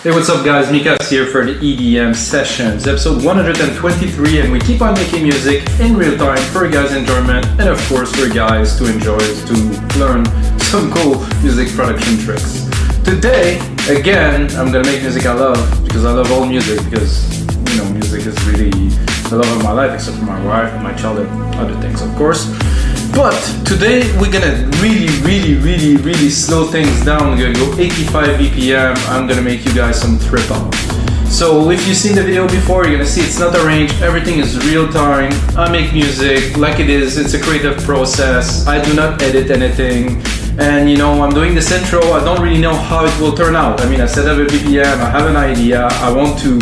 Hey, what's up guys, Mikas here for the EDM Sessions, episode 123, and we keep on making music in real time for you guys' enjoyment and of course for you guys to enjoy, to learn some cool music production tricks. Today, again, I'm gonna make music I love, because I love all music, because, you know, music is really the love of my life, except for my wife and my child and other things, of course. But today we're gonna really slow things down. We're gonna go 85 BPM. I'm gonna make you guys some trip hop. So if you've seen the video before, you're gonna see it's not arranged. Everything is real time. I make music like it is. It's a creative process. I do not edit anything. And you know, I'm doing this intro. I don't really know how it will turn out. I mean, I set up a BPM. I have an idea. I want to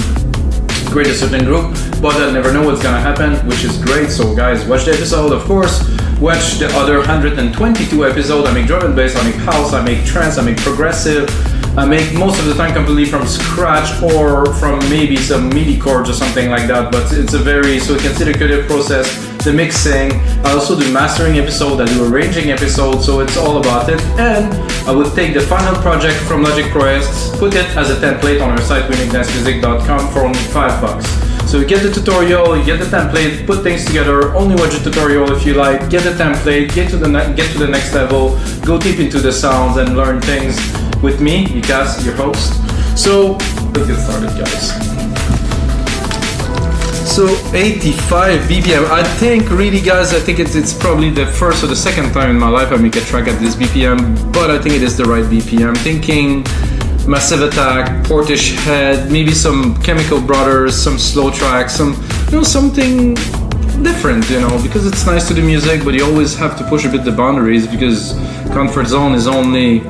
create a certain group, but I never know what's gonna happen, which is great. So guys, watch the episode, of course. Watch the other 122 episodes. I make drum and bass, I make house, I make trance, I make progressive. I make most of the time completely from scratch or from maybe some MIDI chords or something like that, but it's a very, so you can see the creative process, the mixing. I also do mastering episodes, I do arranging episodes, so it's all about it. And I would take the final project from Logic Pro X, put it as a template on our site, wemixdancemusic.com, for only $5. So you get the tutorial, you get the template, put things together, only watch the tutorial if you like, get the template, get to the next level, go deep into the sounds and learn things with me, Mikas, your host. So let's get started, guys. So 85 BPM, I think really guys, I think it's probably the first or the second time in my life I make a track at this BPM, but I think it is the right BPM. Thinking Massive Attack, Portish Head, maybe some Chemical Brothers, some slow tracks, some, you know, something different, you know, because it's nice to do music, but you always have to push a bit the boundaries, because comfort zone is only,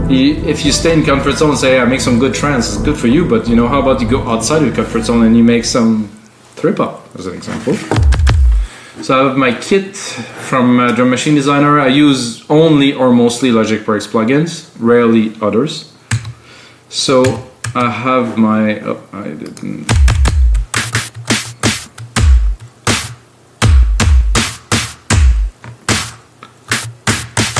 if you stay in comfort zone and say, hey, I make some good trance, it's good for you, but you know, how about you go outside of your comfort zone and you make some trip hop, as an example. So I have my kit from Drum Machine Designer. I use only or mostly Logic Pro X plugins, rarely others. So I have my, oh, I didn't.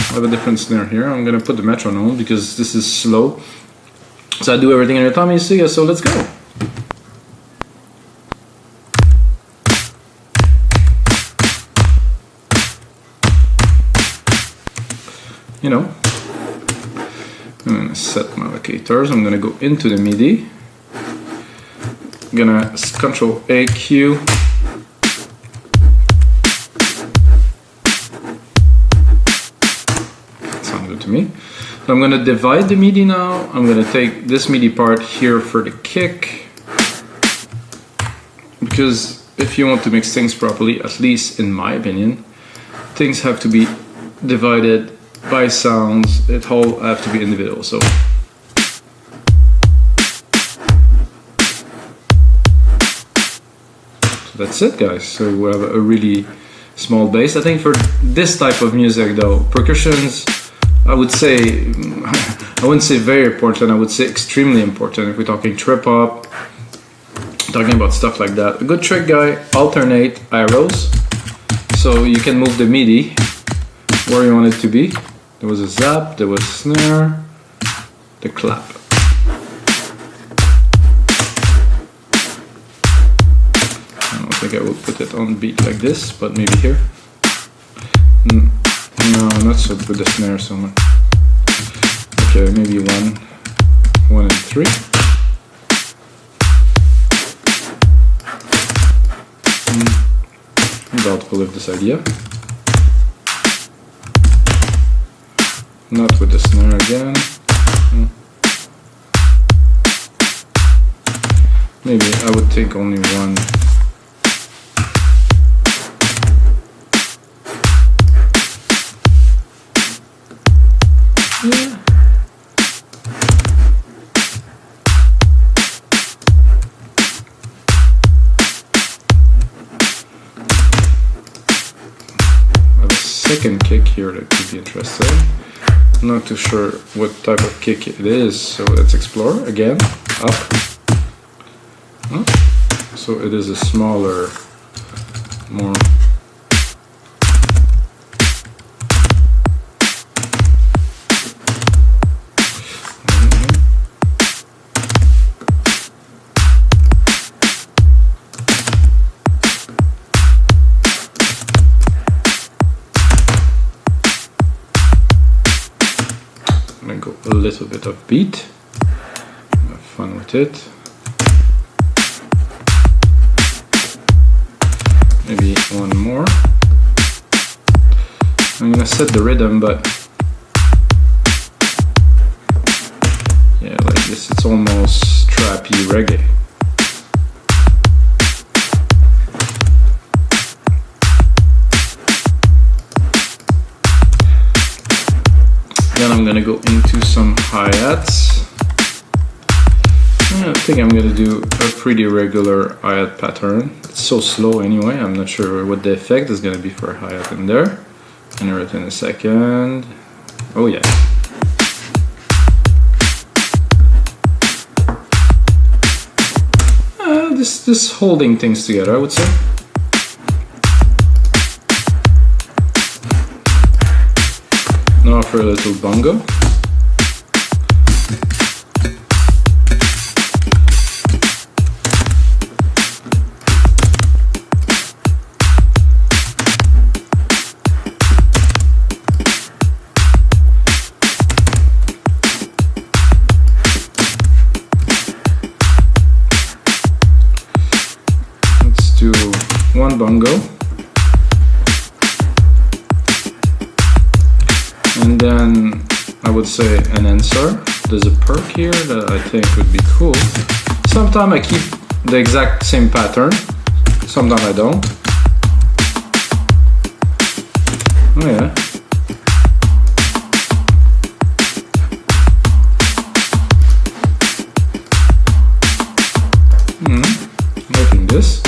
I have a different snare here. I'm gonna put the metronome because this is slow. So I do everything in your time, you see, so let's go. You know, I'm gonna set my locators. I'm gonna go into the MIDI. I'm gonna Control AQ. That sounds good to me. So I'm gonna divide the MIDI now. I'm gonna take this MIDI part here for the kick, because if you want to mix things properly, at least in my opinion, things have to be divided by sounds. It all have to be individual. So that's it, guys. So we have a really small bass. I think for this type of music though, percussions, I would say, I wouldn't say very important, I would say extremely important. If we're talking trip hop, talking about stuff like that. A good trick, guy, alternate arrows. So you can move the MIDI where you want it to be. There was a zap, there was snare, the clap. I don't think I will put it on beat like this, but maybe here. No, not so with the snare so much. Okay, maybe one and three. I'm doubtful of this idea. Not with the snare again. Maybe I would take only one. Yeah. I have a second kick here that could be interesting. I'm not too sure what type of kick it is, so let's explore again. Up. Oh. So it is a smaller, more little bit of beat. Have fun with it. Maybe one more. I'm gonna set the rhythm, but yeah, like this, it's almost trappy reggae. Then I'm gonna go into some hi-hats. I think I'm gonna do a pretty regular hi-hat pattern. It's so slow anyway, I'm not sure what the effect is gonna be for a hi-hat in there. Enter it in a second. Oh yeah. Just holding things together, I would say. Now for a little bongo. Do one bongo, and then I would say an answer. There's a perk here that I think would be cool. Sometimes I keep the exact same pattern, sometimes I don't. Oh yeah. Liking this.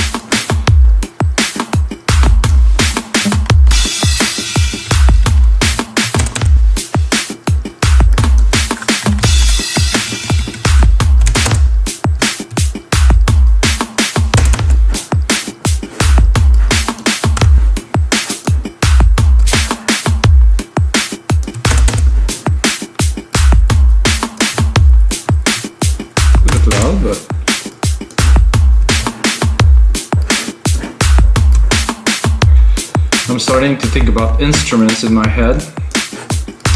But I'm starting to think about instruments in my head,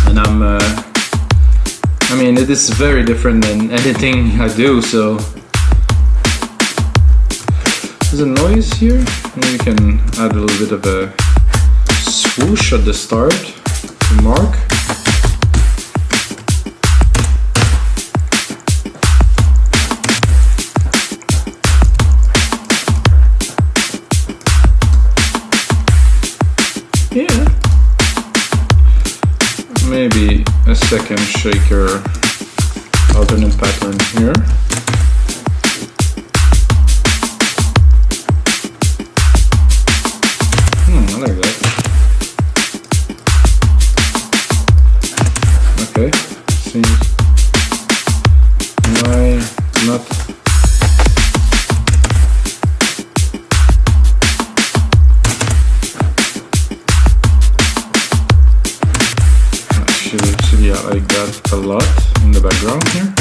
and I mean, it is very different than anything I do, so there's a noise here. Maybe we can add a little bit of a swoosh at the start to mark. Yeah, maybe a second shaker alternate pattern here. I like that. Okay, seems why not. Actually, I like that a lot in the background here.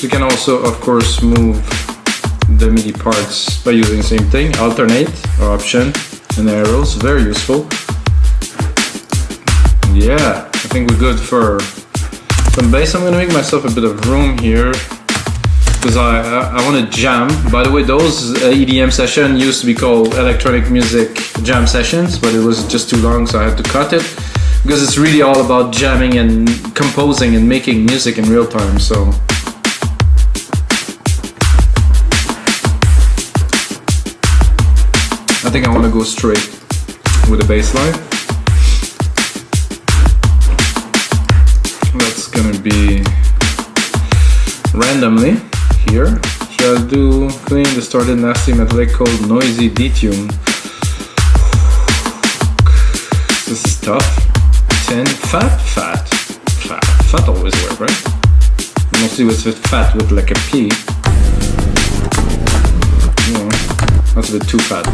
You can also, of course, move the MIDI parts by using the same thing, alternate or option and arrows, very useful. Yeah, I think we're good for some bass. I'm gonna make myself a bit of room here because I want to jam. By the way, those EDM sessions used to be called electronic music jam sessions, but it was just too long, so I had to cut it because it's really all about jamming and composing and making music in real time. So I think I want to go straight with the bass line. That's gonna be randomly here. Shall do clean, distorted, nasty, metallic, cold, noisy, detune. This is tough. 10, fat always work, right? Mostly with fat with like a P. Yeah, that's a bit too fat.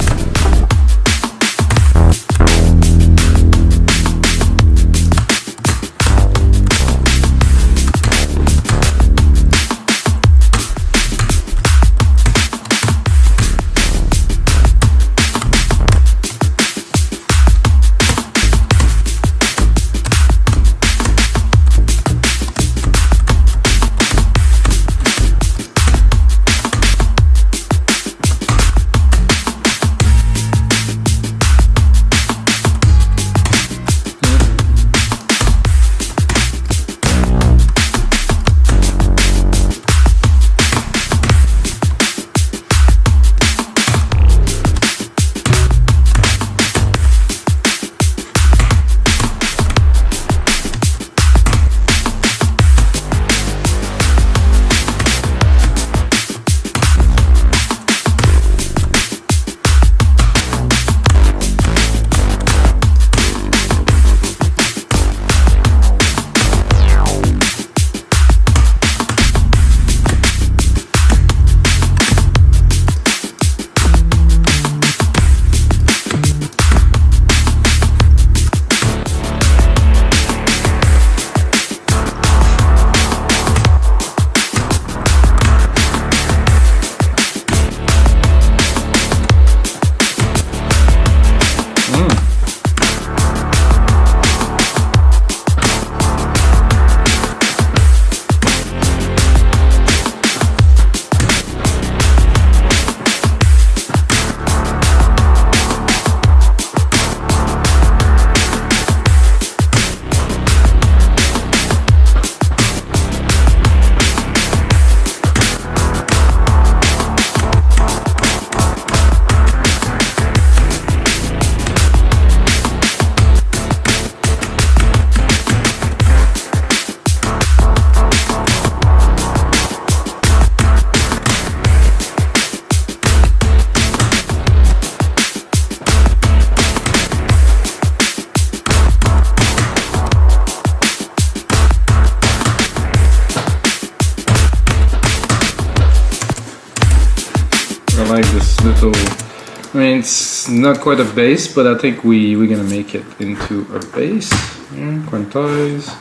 I mean, it's not quite a bass, but I think we're gonna make it into a bass. Yeah, quantize,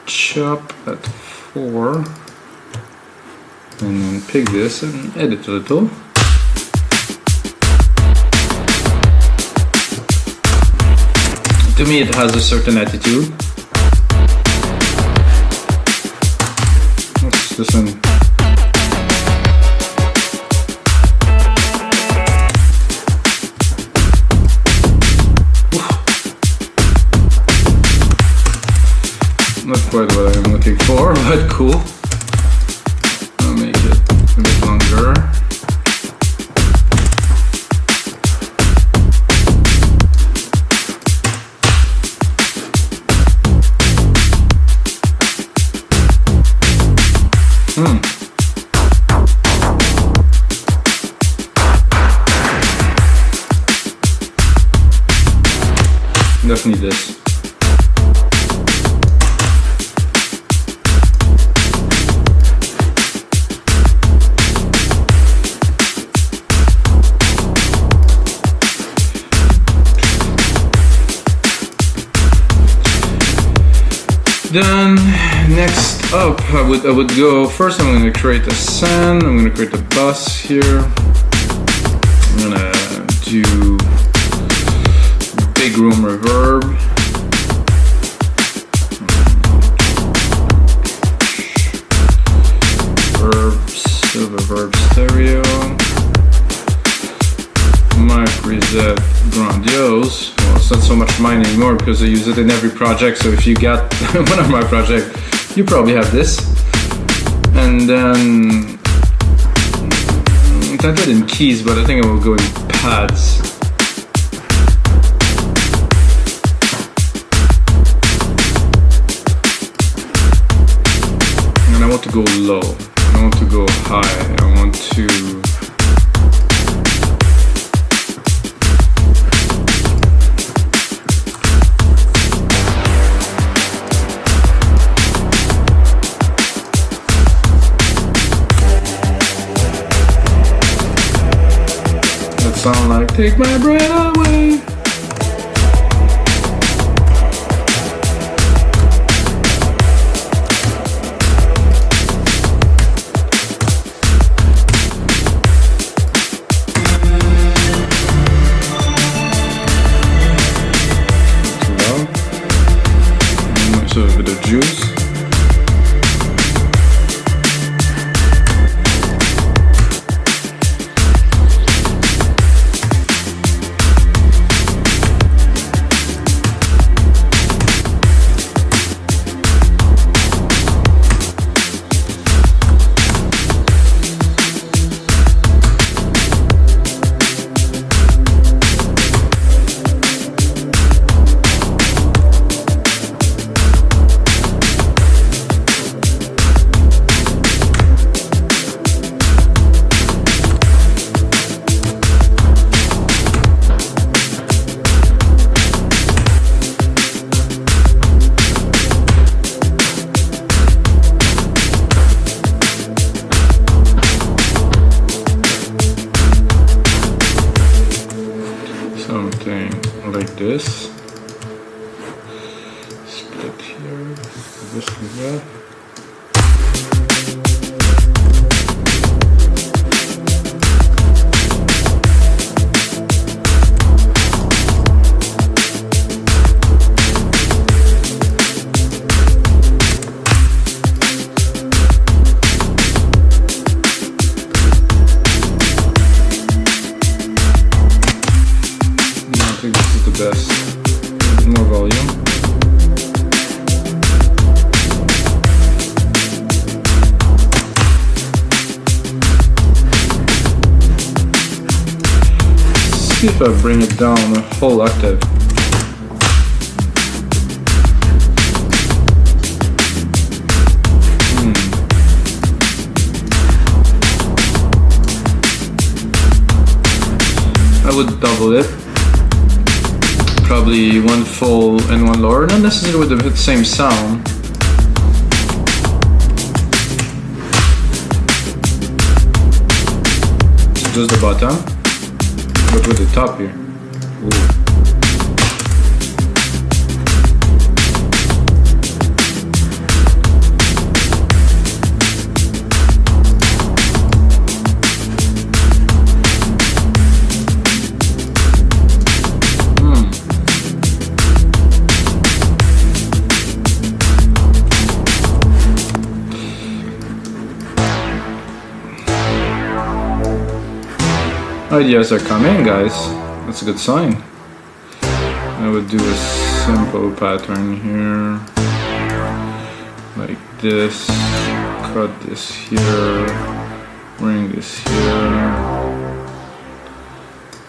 chop at 4, and then pick this and edit a little. To me, it has a certain attitude. Let's listen. Not quite what I'm looking for, but cool. I'll make it a bit longer. Definitely this. Then next up, I would go first. I'm going to create a send. I'm going to create a bus here. I'm going to do big room reverb. Silver stereo. Mic reset grandiose. Well, it's not so much mine anymore because I use it in every project. So if you got one of my projects, you probably have this. And then I did in keys, but I think I will go in pads. And I want to go low. I don't want to go high. I want to sound like take my breath away. So a bit of juice. Something like this. Split here, this and that. I think this is the best. More volume. See if I bring it down a whole octave. I would double it. Probably one full and one lower, not necessarily with the same sound. So just the bottom. But with the top here. Ooh. Ideas are coming, guys. That's a good sign. I would do a simple pattern here, like this. Cut this here, bring this here,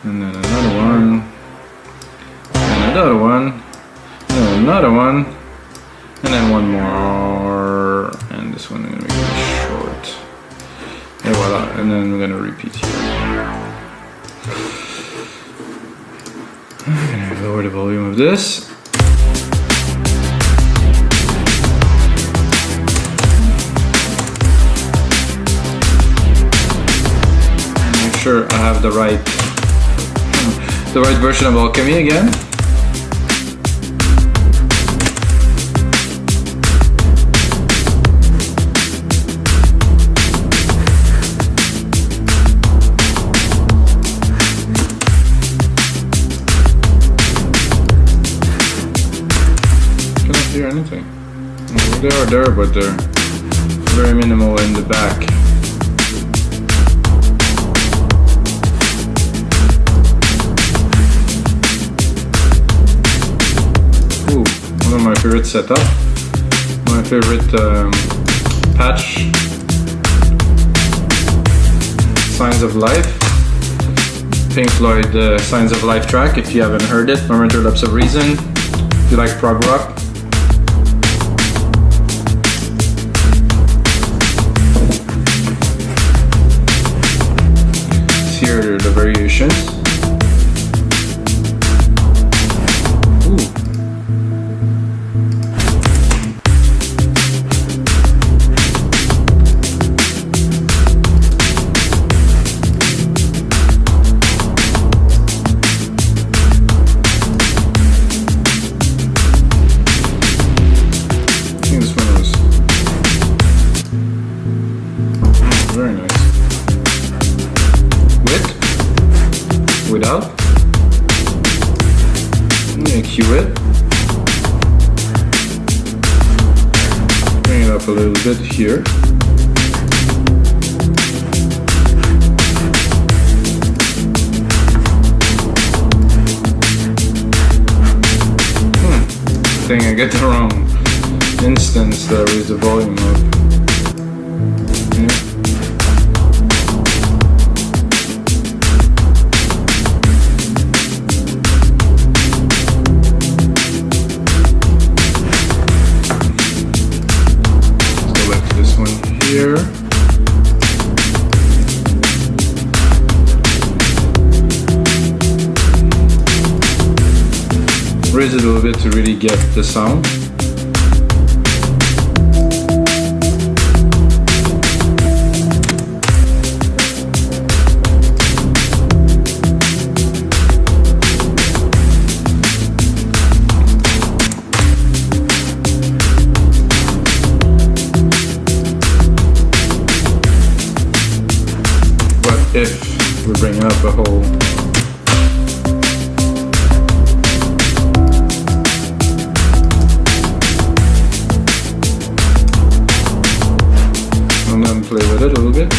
and then another one, and another one, and another one, and then one more, and this one I'm gonna make it short. And voila, and then we're gonna repeat here. I'm gonna lower the volume of this. Make sure I have the right version of Alchemy again. Anything. They are there, but they're very minimal in the back. Ooh, one of my favorite setup. My favorite patch. Signs of Life. Pink Floyd Signs of Life track. If you haven't heard it, Momentary Lapse of Reason. If you like prog rock. Here are the variations. Ooh. I think this one was very nice. Without, I'm gonna cue it, bring it up a little bit here, I think I get the wrong instance there with the volume up. Here. Raise it a little bit to really get the sound. If we're bringing up a whole I'm gonna play with it a little bit.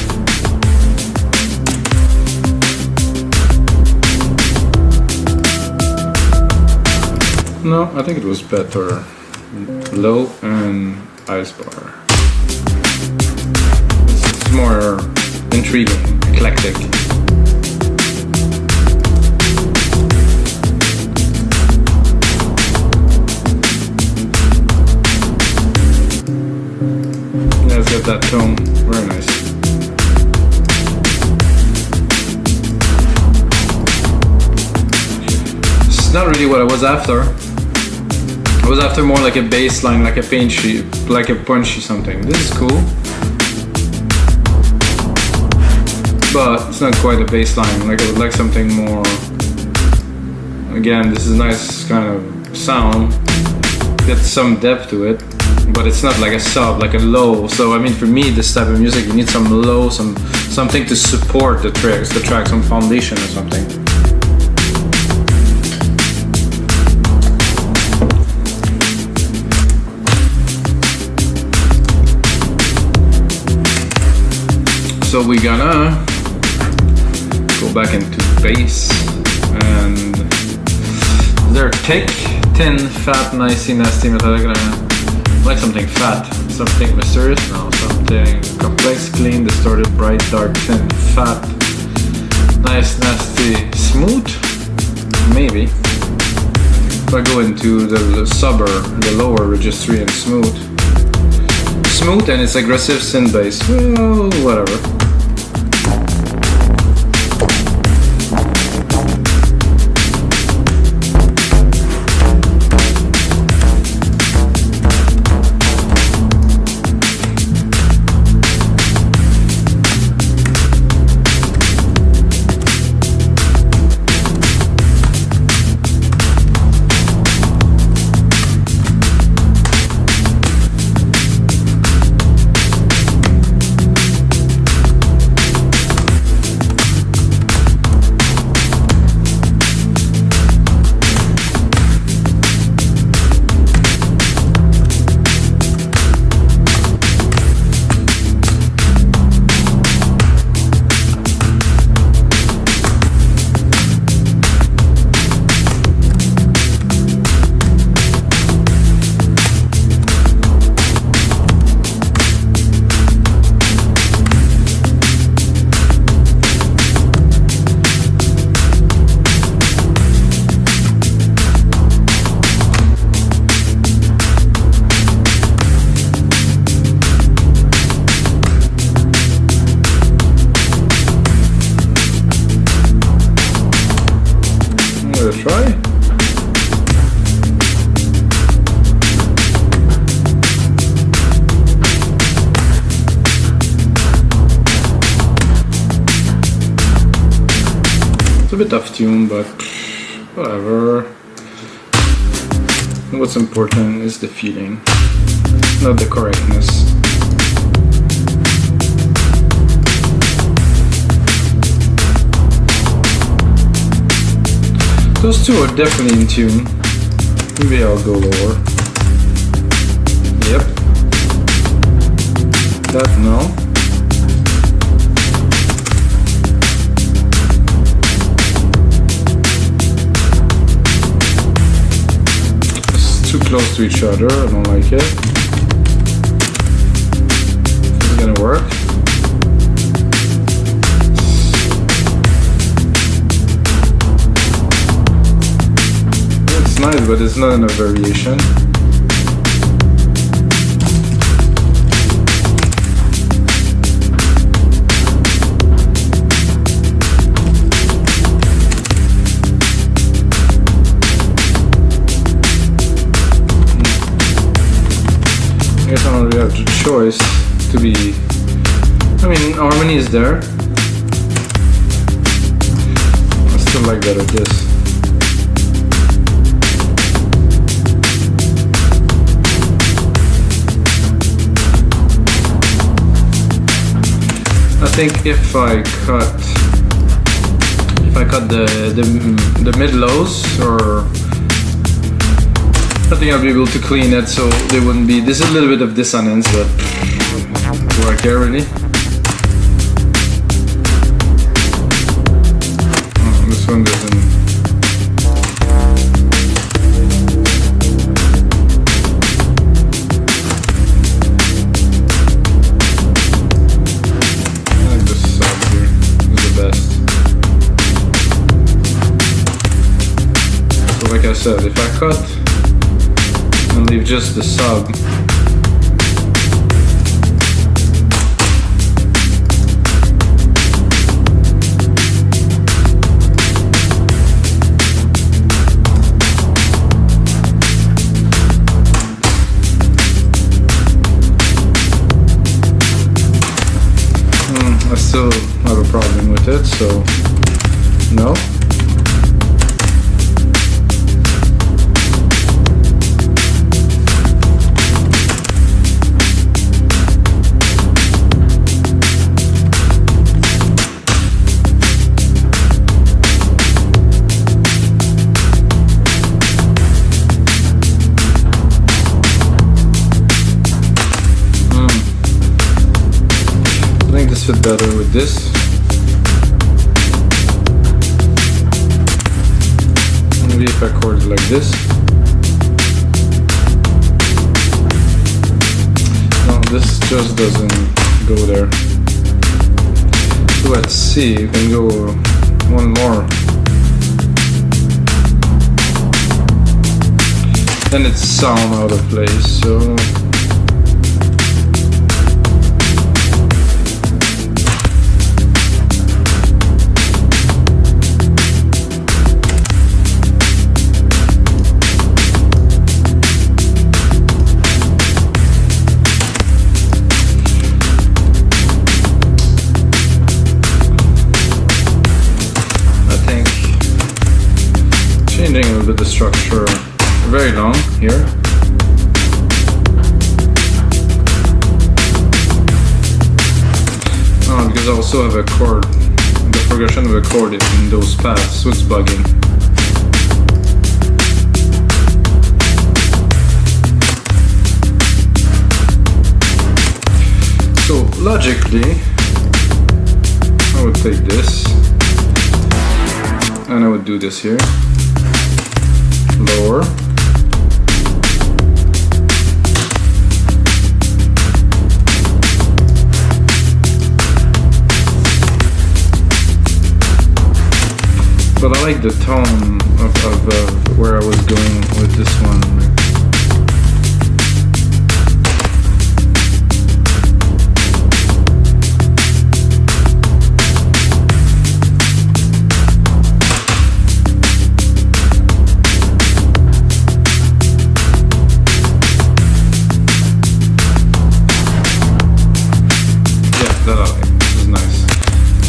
No, I think it was better low and ice bar. It's more intriguing. Eclectic. Yeah, it's got that tone. Very nice. It's not really what I was after. I was after more like a bass line, like a punchy something. This is cool. but it's not quite a bass line. Like I would like something more. Again, this is a nice kind of sound. Gets some depth to it, but it's not like a sub, like a low. So I mean, for me, this type of music, you need some low, something to support the track, some foundation or something. So we're gonna go back into bass, and they're thick, thin, fat, nicey, nasty, metallic. Like something fat, something mysterious, no, something complex, clean, distorted, bright, dark, thin, fat, nice, nasty, smooth, maybe. If I go into the subber, the lower registry, and smooth, and it's aggressive synth bass, well, whatever. Try. It's a bit off tune, but whatever. What's important is the feeling, not the correctness. Those two are definitely in tune. Maybe I'll go lower. Yep. That no. It's too close to each other. I don't like it. Is it gonna work? Nice, but it's not in a variation. I guess I don't really have the choice to be. I mean, harmony is there. I still like that at this. I think if I cut the mid lows, or I think I'll be able to clean it so there wouldn't be. There's a little bit of dissonance, but do I care really? Oh, this one doesn't. Like I said, if I cut and leave just the sub, I still have a problem so no. Fit better with this. Maybe if I chord it like this. No, this just doesn't go there. So let's see, you can go one more. Then it's sound out of place, so changing a little bit the structure, very long here. Oh, because I also have a chord, the progression of a chord in those paths, so it's bugging. So logically, I would take this, and I would do this here. Lower. But I like the tone of where I was going with this one.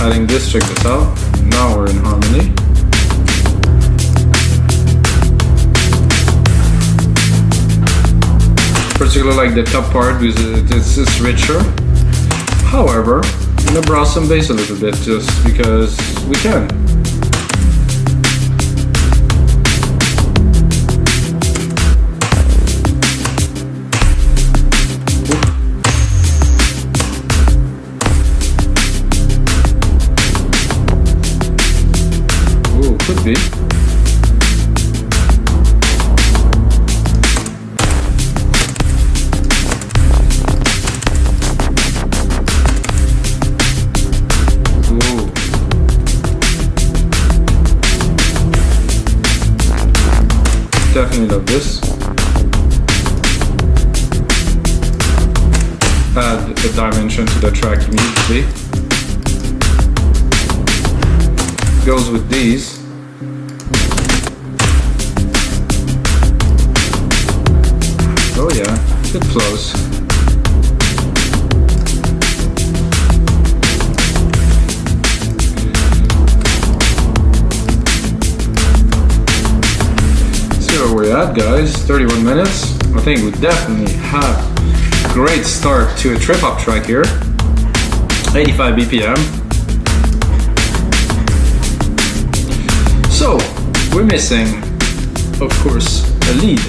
Adding this, check this out. Now we're in harmony. Particularly like the top part because it's richer. However, I'm gonna browse some bass a little bit just because we can. Could be. Ooh. Definitely love this. Add a dimension to the track immediately. Goes with these. Oh yeah, it flows. See where we're at, guys. 31 minutes. I think we definitely have a great start to a trip hop track here. 85 BPM. So, we're missing, of course, a lead.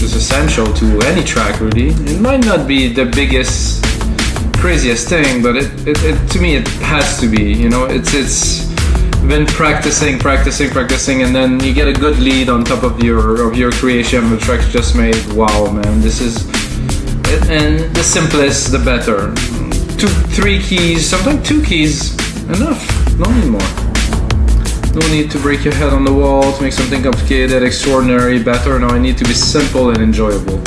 Is essential to any track, really. It might not be the biggest, craziest thing, but it to me it has to be. You know, it's been practicing, and then you get a good lead on top of your creation. The track you just made. Wow, man, this is it, and the simplest, the better. 2, 3 keys, sometimes 2 keys, enough. No need more. No need to break your head on the wall to make something complicated, extraordinary, better. No, I need to be simple and enjoyable.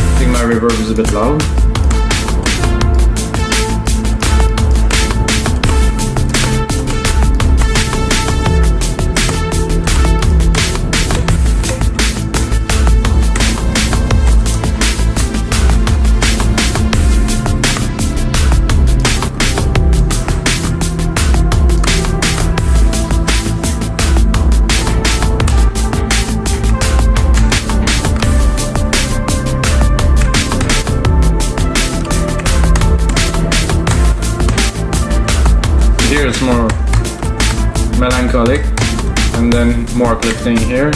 I think my reverb is a bit loud. melancholic, and then more uplifting here.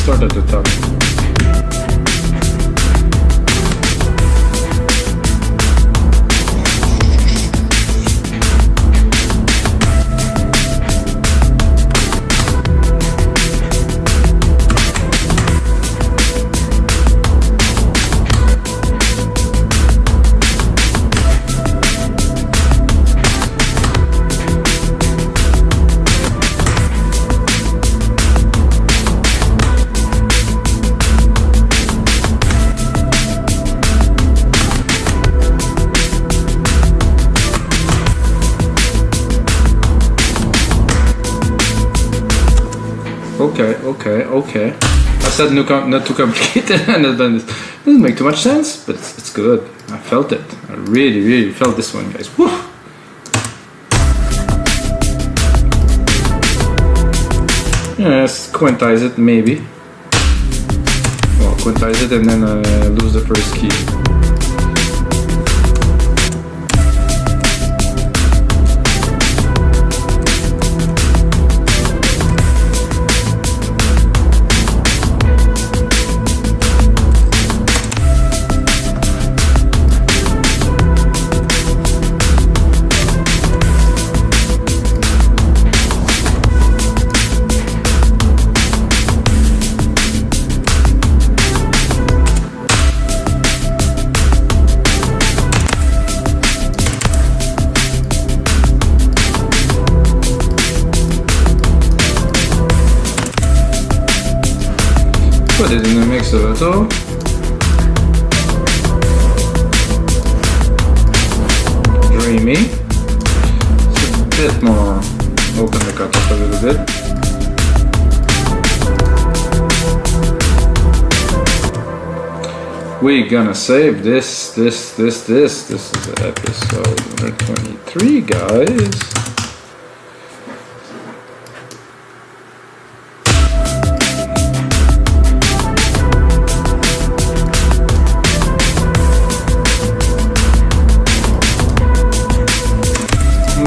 Start at the top. Okay. I said not too complicated, and then it doesn't make too much sense, but it's good. I felt it. I really felt this one, guys. Woo! Yeah, let's quintize it, maybe. Well, quintize it and then lose the first key. Put it in the mix a little. Dreamy. It's a bit more. Open the cut up a little bit. We're gonna save this. This is episode 123, guys.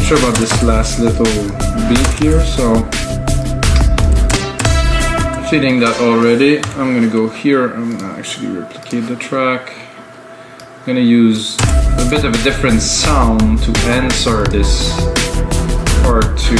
Sure about this last little beat here, so feeling that already. I'm gonna go here. I'm gonna actually replicate the track. I'm gonna use a bit of a different sound to answer this part 2.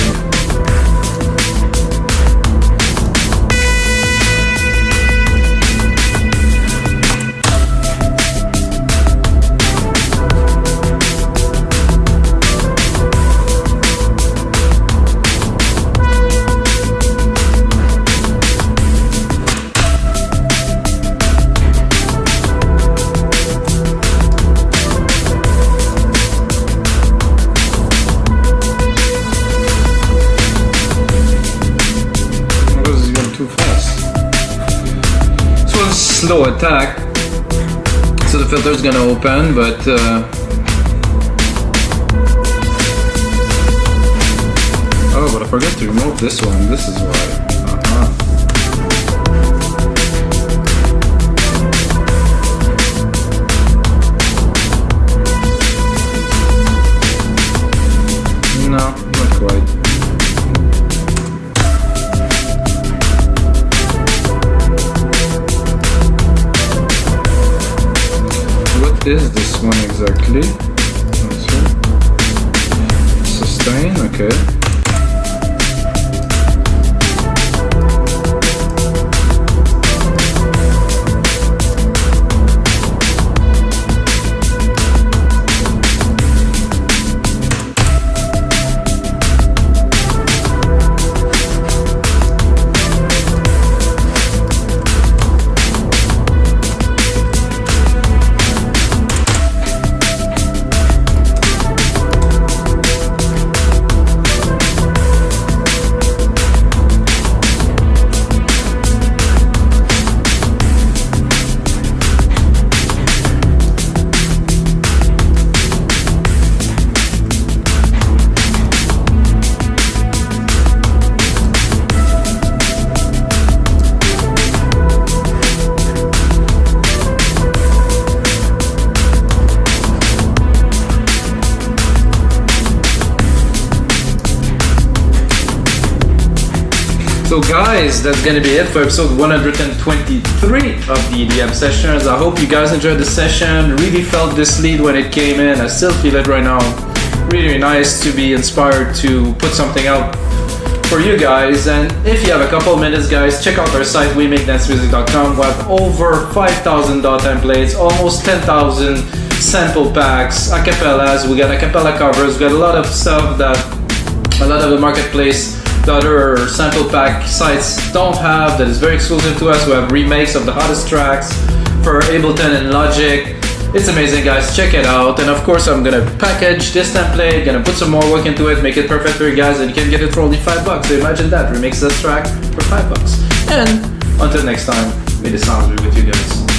Slow attack, so the filter is gonna open, but oh, but I forgot to remove this one. This is why. No, not quite. What is this one exactly? Sustain, okay. So guys, that's gonna be it for episode 123 of the EDM sessions. I hope you guys enjoyed the session. Really felt this lead when it came in. I still feel it right now. Really nice to be inspired to put something out for you guys. And if you have a couple minutes, guys, check out our site, wemakedancemusic.com. We have over 5,000 DAW templates, almost 10,000 sample packs, acapellas. We got acapella covers. We got a lot of stuff that a lot of the marketplace, the other sample pack sites don't have, that is very exclusive to us. We have remakes of the hottest tracks for Ableton and Logic. It's amazing, guys. Check it out. And of course, I'm gonna package this template, gonna put some more work into it, make it perfect for you guys, and you can get it for only $5. So imagine that, remix this track for $5. And until next time, may the sounds be with you guys.